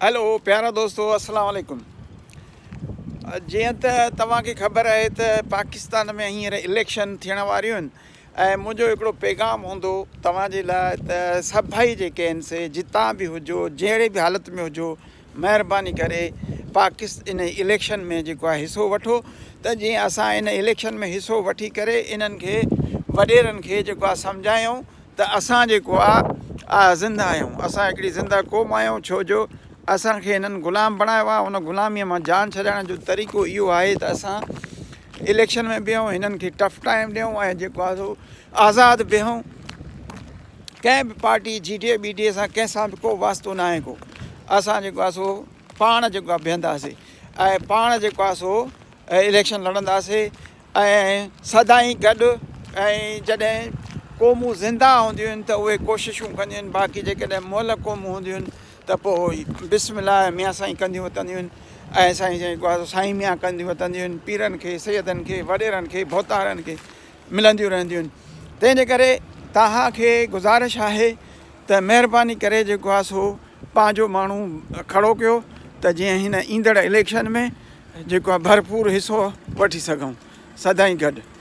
Hello प्यारा दोस्तों, अस्सलाम वालेकुम। जीअं त तव्हांखे ख़बर आहे त पाकिस्तान में हींअर इलेक्शन थियण वारियूं आहिनि ऐं मुंहिंजो हिकिड़ो पैगाम हूंदो तव्हांजे लाइ त सभई जेके आहिनि से जितां बि हुजो, जहिड़े बि हालति में हुजो, महिरबानी करे इन इलेक्शन में जेको आहे हिसो वठो त जीअं असां इन इलेक्शन में हिसो वठी करे इन्हनि खे वॾेरनि खे जेको आहे सम्झायूं त असां जेको आहे ज़िंदा आहियूं, असां हिकिड़ी ज़िंदा क़ौम आहियूं। छो जो असांखे हिननि ग़ुलाम बणायो आहे, उन ग़ुलामीअ मां जान छॾाइण जो तरीक़ो इहो आहे त असां इलेक्शन में बीहूं, हिननि खे टफ टाइम ॾियूं ऐं जेको आहे सो आज़ादु बीहूं। कंहिं बि पार्टी जीडीए बीडीए सां कंहिंसां बि को वास्तो न आहे। असां जेको आहे सो पाण जेको आहे बीहंदासीं ऐं पाण जेको आहे सो इलेक्शन लड़ंदासीं ऐं सदाईं गॾु। ऐं जॾहिं क़ौमूं ज़िंदा हूंदियूं आहिनि त उहे कोशिशूं कंदियूं आहिनि, बाक़ी जेकॾहिं मुअल क़ौमूं हूंदियूं आहिनि त पोइ बिस्मिल्लाह मियां साईं कंदियूं वतंदियूं आहिनि ऐं साईं जेको आहे साईं मियां कंदियूं वतंदियूं आहिनि। पीरनि खे, सैयदनि खे, वॾेरनि खे, भोतारनि खे मिलंदियूं रहंदियूं आहिनि। तंहिंजे करे तव्हांखे गुज़ारिश आहे त महिरबानी करे जेको आहे सो पंहिंजो माण्हू खड़ो कयो त जीअं हिन ईंदड़ इलेक्शन में जेको आहे भरपूर हिसो वठी सघूं, सदाईं गॾु।